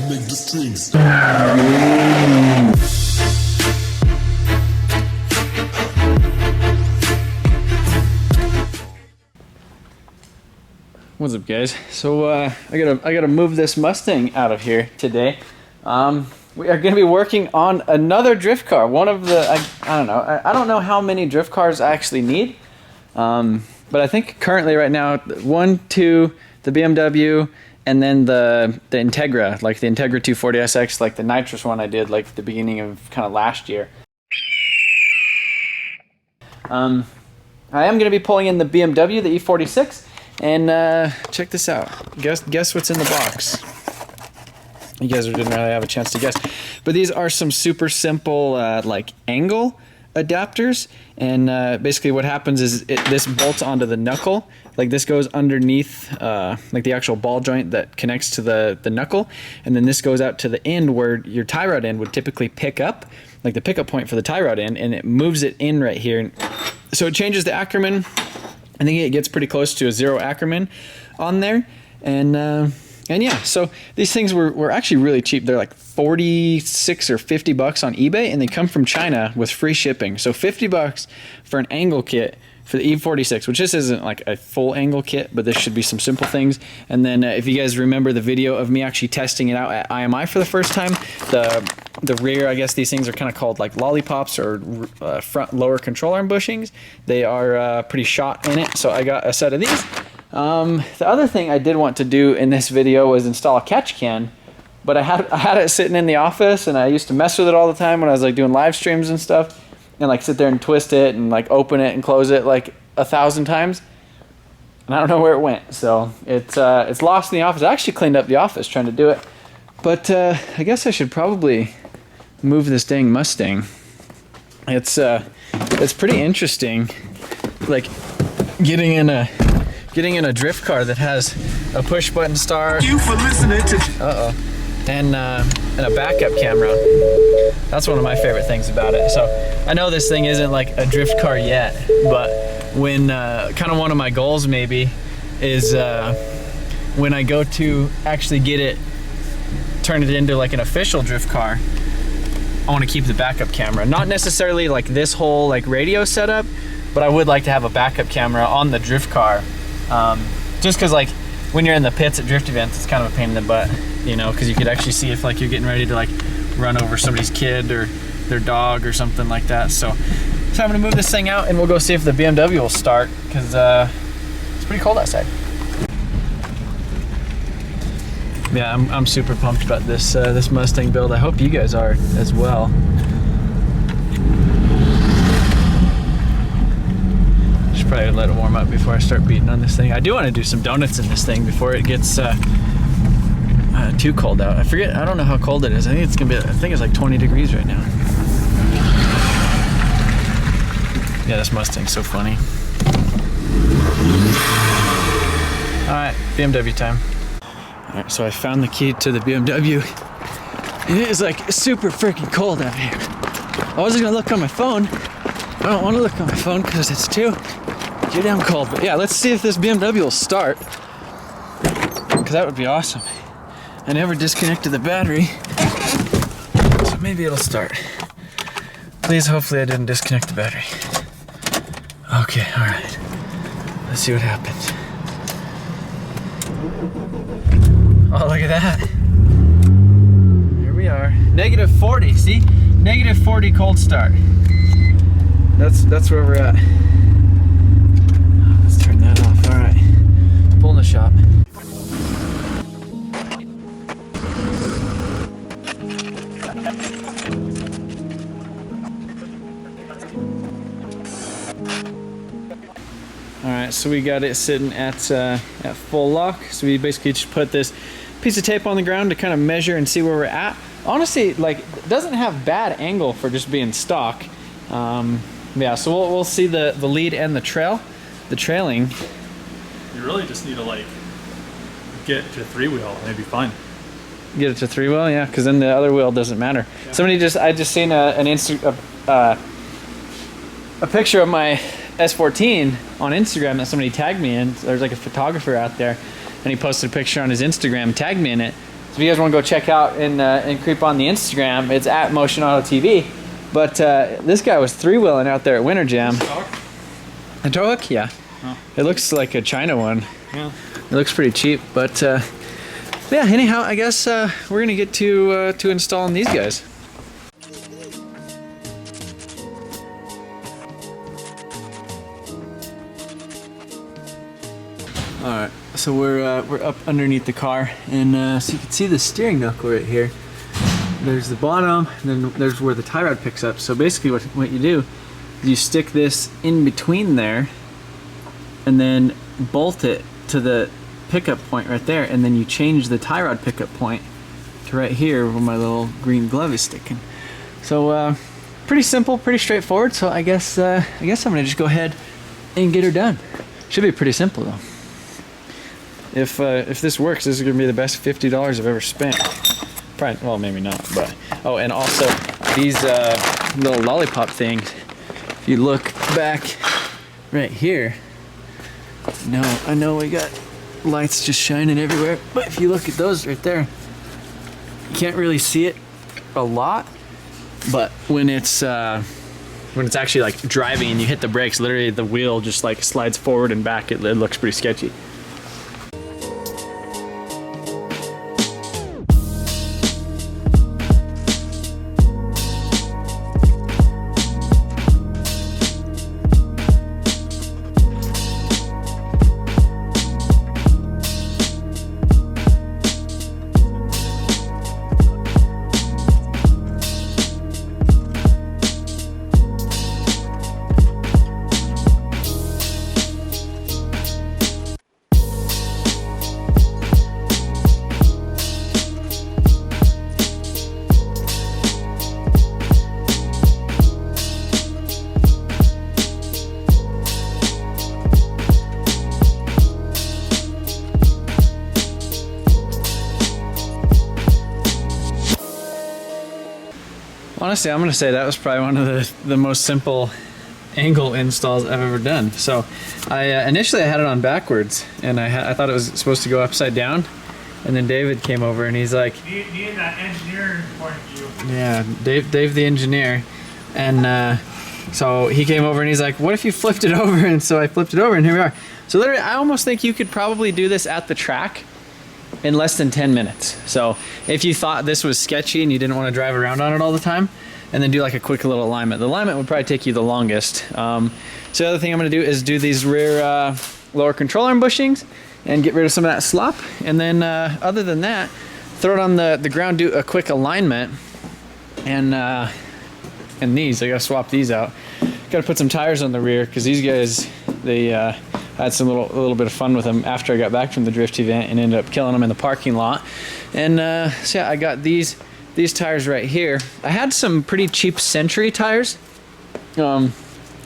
make the strings. What's up, guys? So I gotta move this Mustang out of here today. We are gonna be working on another drift car. One of the I don't know how many drift cars I actually need, but I think currently right now 1, 2, the BMW, and then the Integra, like the Integra 240SX, like the nitrous one I did like the beginning of kind of last year. I am gonna be pulling in the BMW, the E46. And check this out. Guess what's in the box. You guys didn't really have a chance to guess, but these are some super simple like angle adapters. And basically, what happens is this bolts onto the knuckle. Like this goes underneath, like the actual ball joint that connects to the knuckle, and then this goes out to the end where your tie rod end would typically pick up, like the pickup point for the tie rod end, and it moves it in right here. So it changes the Ackerman. I think it gets pretty close to a 0 Ackerman on there, and yeah, so these things were actually really cheap. They're like 46 or 50 bucks on eBay, and they come from China with free shipping. So 50 bucks for an angle kit for the E46, which this isn't like a full angle kit, but this should be some simple things. And then if you guys remember the video of me actually testing it out at IMI for the first time, the rear, I guess these things are kind of called like lollipops or front lower control arm bushings. They are pretty shot in it, so I got a set of these. The other thing I did want to do in this video was install a catch can, but I had it sitting in the office, and I used to mess with it all the time when I was like doing live streams and stuff, and like sit there and twist it and like open it and close it like 1,000 times, and I don't know where it went. So it's lost in the office. I actually cleaned up the office trying to do it, but I guess I should probably move this dang Mustang. It's pretty interesting, like getting in a drift car that has a push button start. Thank you for listening to. And a backup camera. That's one of my favorite things about it. So I know this thing isn't like a drift car yet, but when kind of one of my goals maybe is when I go to actually get it, turn it into like an official drift car, I want to keep the backup camera. Not necessarily like this whole like radio setup, but I would like to have a backup camera on the drift car. Just because like when you're in the pits at drift events, it's kind of a pain in the butt, you know, because you could actually see if like you're getting ready to like run over somebody's kid or their dog or something like that. So I'm gonna move this thing out and we'll go see if the BMW will start, because it's pretty cold outside. Yeah, I'm super pumped about this this Mustang build. I hope you guys are as well. Should probably let it warm up before I start beating on this thing. I do want to do some donuts in this thing before it gets too cold out. I don't know how cold it is. I think it's gonna be. I think it's like 20 degrees right now. Yeah, this Mustang's so funny. All right, BMW time. All right, so I found the key to the BMW. It is like super freaking cold out here. I wasn't gonna look on my phone. I don't want to look on my phone because it's too damn cold. But yeah, let's see if this BMW will start, because that would be awesome. I never disconnected the battery, so maybe it'll start. Please, hopefully I didn't disconnect the battery. Okay, all right. Let's see what happens. Oh, look at that. Here we are. -40, see? -40 cold start. That's where we're at. Let's turn that off. All right. Pull in the shop. All right, so we got it sitting at full lock. So we basically just put this piece of tape on the ground to kind of measure and see where we're at. Honestly, like, it doesn't have bad angle for just being stock. Yeah, so we'll see the lead and the trailing. You really just need to like get to 3-wheel and it'd be fine. Get it to 3-wheel, yeah, because then the other wheel doesn't matter. Yeah. I just seen a picture of my S14 on Instagram that somebody tagged me in. There's like a photographer out there, and he posted a picture on his Instagram, tagged me in it, So if you guys want to go check out and creep on the Instagram, it's at Motion Auto TV. But this guy was three-wheeling out there at Winter Jam. A tow hook? Yeah. Oh. It looks like a China one. Yeah. It looks pretty cheap, but yeah. Anyhow, I guess we're gonna get to installing these guys. All right, so we're up underneath the car, and so you can see the steering knuckle right here. There's the bottom, and then there's where the tie rod picks up. So basically what you do is you stick this in between there and then bolt it to the pickup point right there, and then you change the tie rod pickup point to right here where my little green glove is sticking. So pretty simple, pretty straightforward. So I guess I'm gonna just go ahead and get her done. Should be pretty simple though. If this works, this is gonna be the best $50 I've ever spent. Probably, well, maybe not, but oh, and also these little lollipop things. If you look back right here, I know we got lights just shining everywhere, but if you look at those right there, you can't really see it a lot, but when it's actually like driving and you hit the brakes, literally the wheel just like slides forward and back. It looks pretty sketchy. Honestly, I'm gonna say that was probably one of the most simple angle installs I've ever done. So initially I had it on backwards, and I thought it was supposed to go upside down, and then David came over and he's like, need that engineering point of view. Yeah, Dave the engineer. And so he came over and he's like, what if you flipped it over? And so I flipped it over, and here we are. So literally, I almost think you could probably do this at the track in less than 10 minutes. So if you thought this was sketchy and you didn't want to drive around on it all the time, and then do like a quick little alignment. The alignment would probably take you the longest. So the other thing I'm gonna do is do these rear lower control arm bushings and get rid of some of that slop. And then other than that, throw it on the ground, do a quick alignment. And these, I gotta swap these out. Gotta put some tires on the rear, because these guys, they had some little bit of fun with them after I got back from the drift event and ended up killing them in the parking lot. And so yeah, I got these tires right here. I had some pretty cheap Century tires. If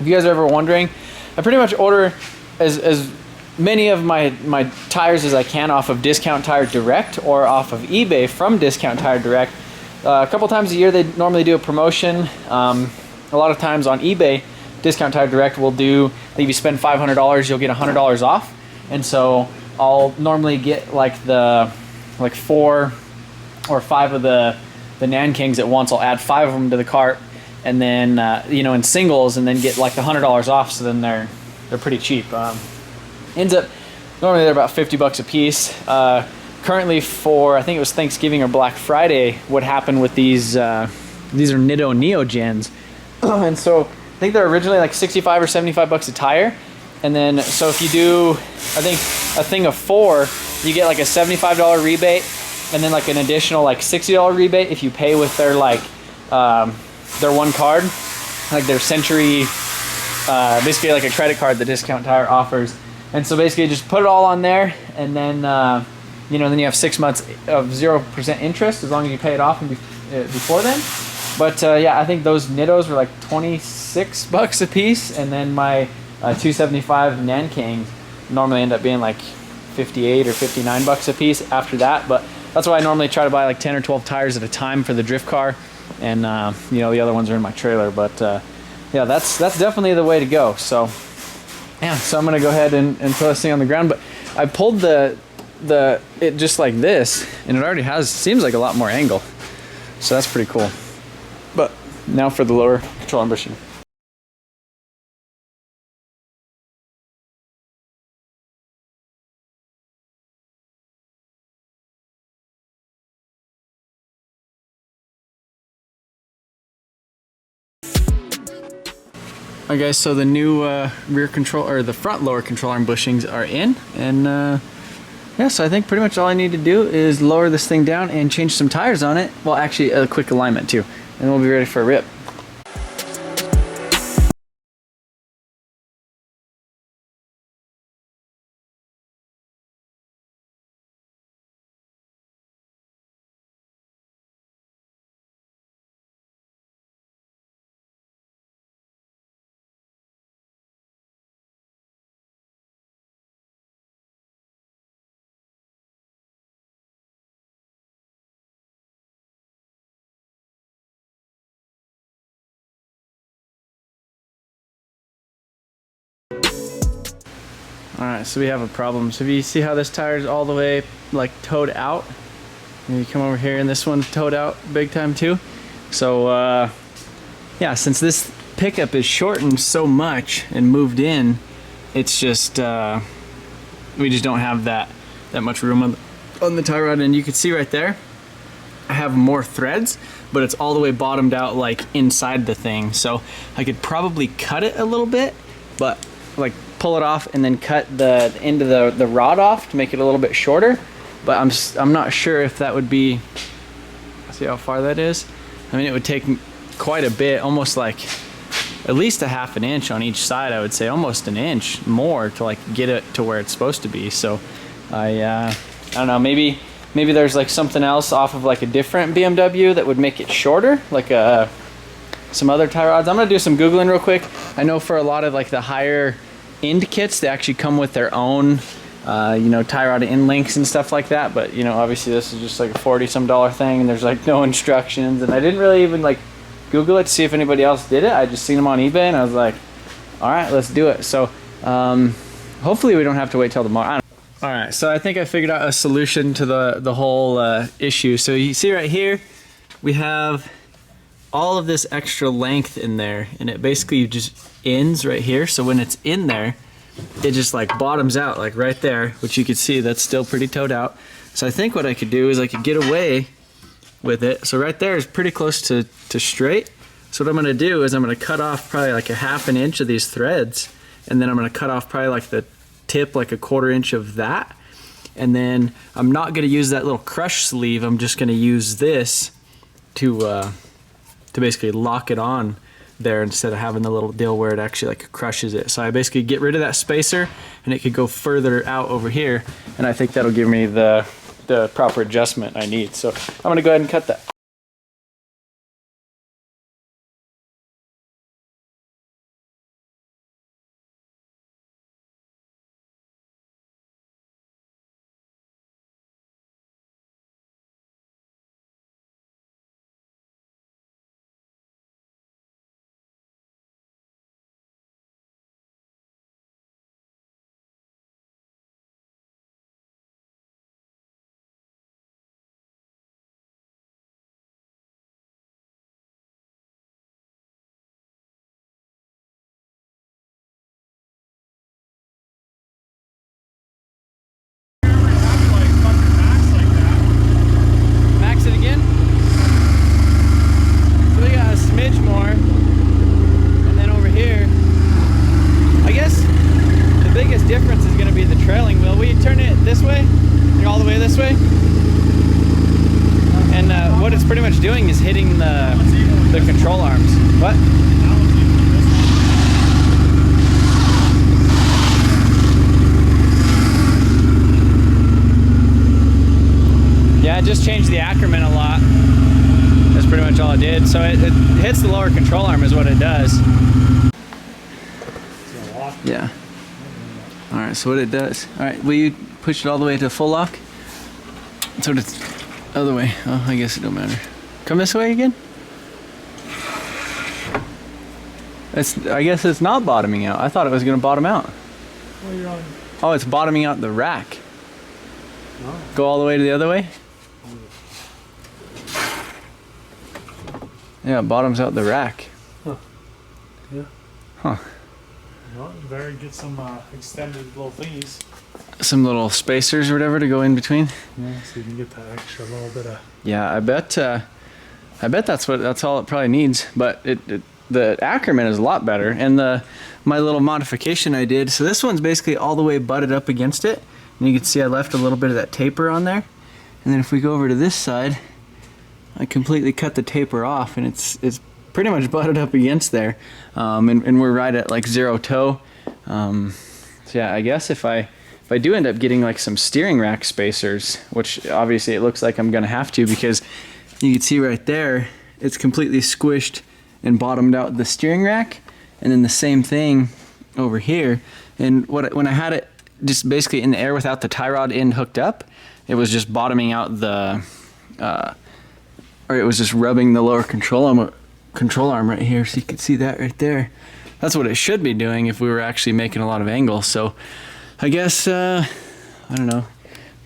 you guys are ever wondering, I pretty much order as many of my tires as I can off of Discount Tire Direct or off of eBay from Discount Tire Direct. A couple times a year they normally do a promotion. A lot of times on eBay, Discount Tire Direct will do, if you spend $500, you'll get $100 off. And so I'll normally get like 4 or 5 of the Nan Kings at once. I'll add 5 of them to the cart, and then in singles, and then get like the $100 off. So then they're pretty cheap. Ends up normally they're about $50 a piece. Currently for, I think it was Thanksgiving or Black Friday, what happened with these are Nitto Neo Gens, and so I think they're originally like $65 or $75 a tire. And then so if you do, I think a thing of 4, you get like a $75 rebate, and then like an additional like $60 rebate if you pay with their their one card, like their Century, basically like a credit card that Discount Tire offers. And so basically just put it all on there, and then then you have 6 months of 0% interest as long as you pay it off before then. But yeah, I think those Nittos were like $26 a piece, and then my 275 Nan Kings normally end up being like $58 or $59 a piece after that. But that's why I normally try to buy like 10 or 12 tires at a time for the drift car, and the other ones are in my trailer. But yeah, that's definitely the way to go. So yeah, so I'm gonna go ahead and throw this thing on the ground. But I pulled the it just like this, and it already seems like a lot more angle. So that's pretty cool. But now for the lower control arm bushing. Alright guys, so the new rear control, or the front lower control arm bushings are in, and yeah, so I think pretty much all I need to do is lower this thing down and change some tires on it. Well, actually a quick alignment too, and we'll be ready for a rip. Alright, so we have a problem. So if you see how this tire is all the way like towed out, and you come over here and this one's towed out big time too. So yeah, since this pickup is shortened so much and moved in, it's just we just don't have that much room on the tie rod. And you can see right there, I have more threads, but it's all the way bottomed out like inside the thing. So I could probably cut it a little bit, but like pull it off and then cut the end of the rod off to make it a little bit shorter. But I'm not sure if that would be, see how far that is? I mean, it would take quite a bit, almost like at least a half an inch on each side, I would say, almost an inch more to like get it to where it's supposed to be. So I don't know, maybe there's like something else off of like a different BMW that would make it shorter, like some other tie rods. I'm gonna do some Googling real quick. I know for a lot of like the higher end kits, they actually come with their own you know, tie rod end links and stuff like that. But you know, obviously this is just like a $40-some thing, and there's like no instructions, and I didn't really even like Google it to see if anybody else did it. I just seen them on eBay and I was like, all right, let's do it. So hopefully we don't have to wait till tomorrow. All right, so I think I figured out a solution to the whole issue. So you see right here, we have all of this extra length in there, and it basically just ends right here. So when it's in there, it just like bottoms out like right there, which you can see that's still pretty towed out. So I think what I could do is I could get away with it. So right there is pretty close to straight. So what I'm gonna do is I'm gonna cut off probably like a half an inch of these threads, and then I'm gonna cut off probably like the tip, like a 1/4 inch of that. And then I'm not gonna use that little crush sleeve. I'm just gonna use this to basically lock it on there instead of having the little deal where it actually like crushes it. So I basically get rid of that spacer, and it could go further out over here, and I think that'll give me the proper adjustment I need. So I'm gonna go ahead and cut that. Doing is hitting the control arms. What? Yeah, I just changed the Ackerman a lot. That's pretty much all it did. So it hits the lower control arm is what it does. Yeah. All right, so what it does. All right, will you push it all the way to full lock? So it's other way. Oh, I guess it don't matter. Come this way again? I guess it's not bottoming out. I thought it was going to bottom out. Well, you're on. Oh, it's bottoming out the rack. Go all the way to the other way? Yeah, it bottoms out the rack. Huh. Yeah. Huh. Well, you better get some extended little thingies. Some little spacers or whatever to go in between. Yeah, so you can get that extra little bit of. Yeah, I bet that's all it probably needs. But the Ackerman is a lot better, and my little modification I did. So this one's basically all the way butted up against it, and you can see I left a little bit of that taper on there. And then if we go over to this side, I completely cut the taper off, and it's pretty much butted up against there, and we're right at like 0 toe. So yeah, I guess if I do end up getting like some steering rack spacers, which obviously it looks like I'm gonna have to, because you can see right there it's completely squished and bottomed out the steering rack, and then the same thing over here. And when I had it just basically in the air without the tie rod end hooked up, it was just bottoming out the or it was just rubbing the lower control arm right here, so you can see that right there. That's what it should be doing if we were actually making a lot of angle. So I guess I don't know,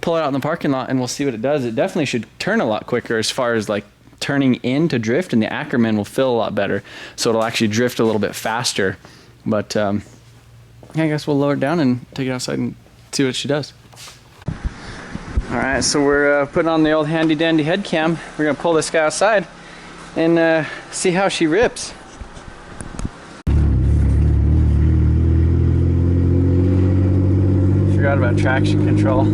pull it out in the parking lot and we'll see what it does. It definitely should turn a lot quicker as far as like turning in to drift, and the Ackerman will feel a lot better, so it'll actually drift a little bit faster. But I guess we'll lower it down and take it outside and see what she does. Alright, so we're putting on the old handy dandy head cam. We're gonna pull this guy outside and see how she rips. Forgot about traction control.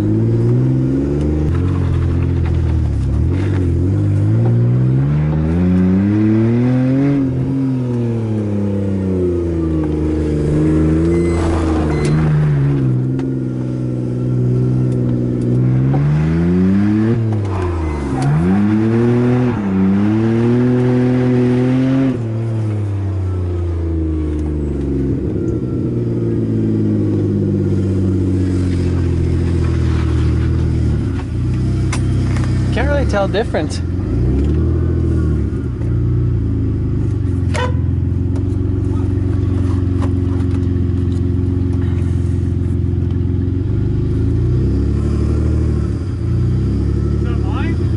Tell difference.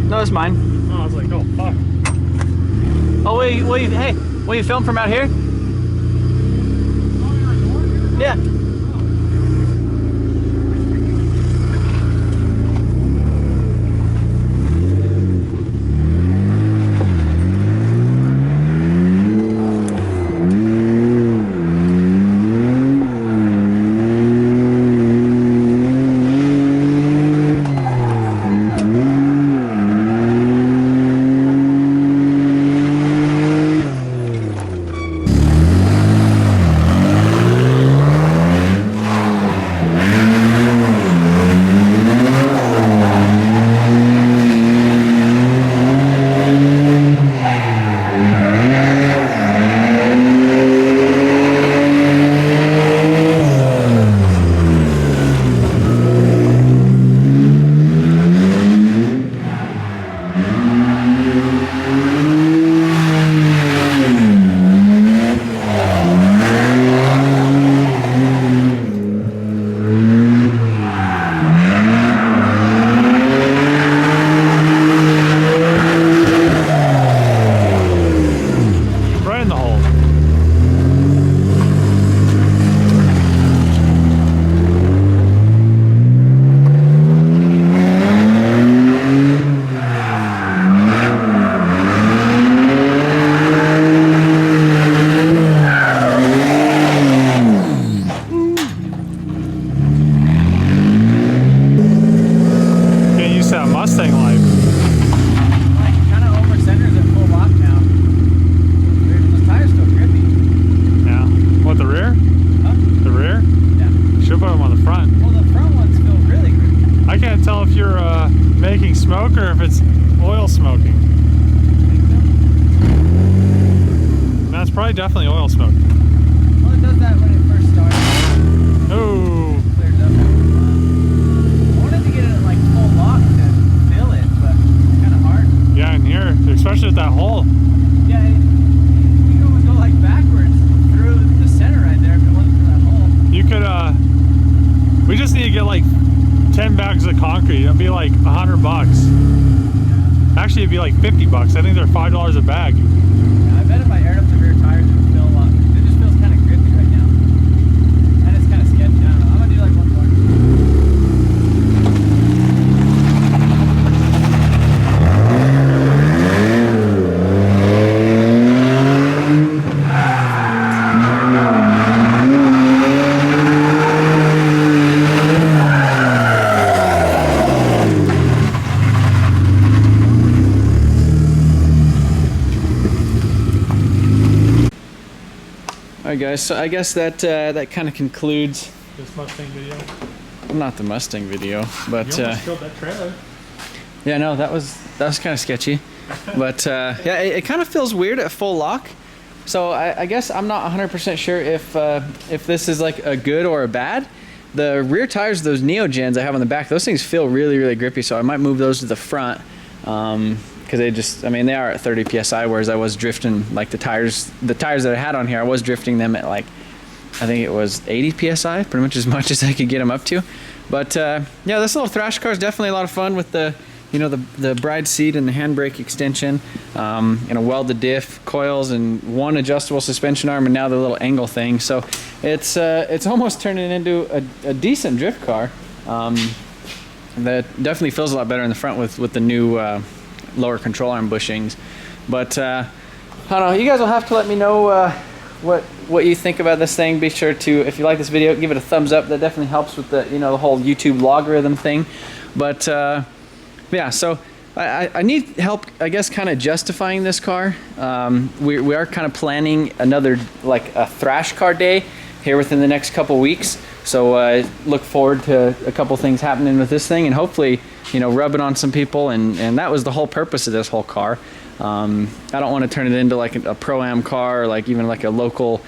No, it's mine. Oh, I was like, oh fuck. Oh, hey, will you film from out here? Yeah. smoke or if it's oil smoking. That's probably definitely oil smoke. Well, it does that when it first starts. Oh. Clears up. I wanted to get it at like full lock to fill it, but it's kind of hard. Yeah, in here, especially with that hole. Yeah, you can almost go like backwards through the center right there if it wasn't for that hole. You could, we just need to get like 10 bags of concrete. It'd be like $100. Actually, it'd be like $50. I think they're $5 a bag. Yeah, I bet if I aired up the rear tires, it would feel a lot. It just feels kind of grippy right now. And it's kind of sketchy. I don't know. I'm gonna do like one more. Alright guys, so I guess that that kind of concludes This Mustang video. not the Mustang video, but You almost killed that trailer. yeah, no, that was kind of sketchy. But yeah, it kind of feels weird at full lock. So I guess I'm not 100% sure if this is like a good or a bad. The rear tires, those Neogens I have on the back, those things feel really, really grippy. So I might move those to the front because they just, I mean, they are at 30 psi, whereas I was drifting like the tires that I had on here, I was drifting them at like, I think it was 80 psi, pretty much as I could get them up to. But yeah, this little thrash car is definitely a lot of fun with the, you know, the bride seat and the handbrake extension, and a welded diff, coils, and one adjustable suspension arm, and now the little angle thing. So it's almost turning into a decent drift car. That definitely feels a lot better in the front with the new lower control arm bushings. But I don't know. You guys will have to let me know what you think about this thing. Be sure to, if you like this video, give it a thumbs up. That definitely helps with the, you know, the whole YouTube logarithm thing. But yeah, so I need help, I guess, kind of justifying this car. We are kind of planning another, like a thrash car day here within the next couple weeks. So look forward to a couple things happening with this thing, and hopefully, you know, rub it on some people. And that was the whole purpose of this whole car. I don't want to turn it into like a Pro-Am car, or like even like a local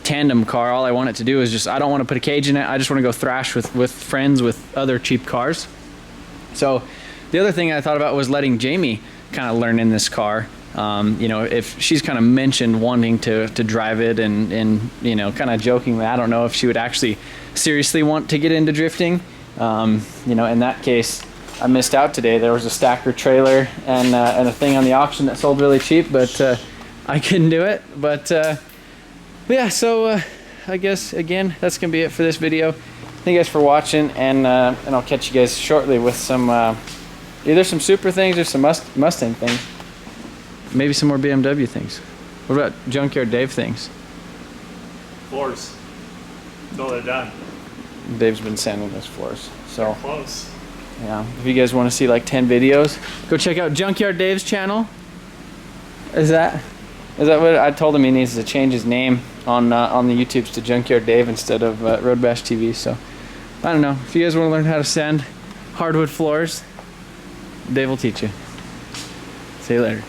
tandem car. All I want it to do is just, I don't want to put a cage in it. I just want to go thrash with friends with other cheap cars. So the other thing I thought about was letting Jamie kind of learn in this car. You know, if she's kind of mentioned wanting to drive it, and you know, kind of jokingly, I don't know if she would actually seriously want to get into drifting. You know, in that case, I missed out today. There was a stacker trailer and a thing on the auction that sold really cheap, but I couldn't do it. But yeah, so I guess again, that's gonna be it for this video. Thank you guys for watching, and I'll catch you guys shortly with some either some Super things or some Mustang things. Maybe some more BMW things. What about Junkyard Dave things? Floors. No, they're done. Dave's been sanding those floors. So They're close. yeah, if you guys want to see like 10 videos, go check out Junkyard Dave's channel. Is that what I told him? He needs to change his name on the YouTubes to Junkyard Dave instead of Road Bash TV. So I don't know. If you guys want to learn how to sand hardwood floors, Dave will teach you. See you later.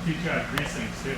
Teach you how to grease things too.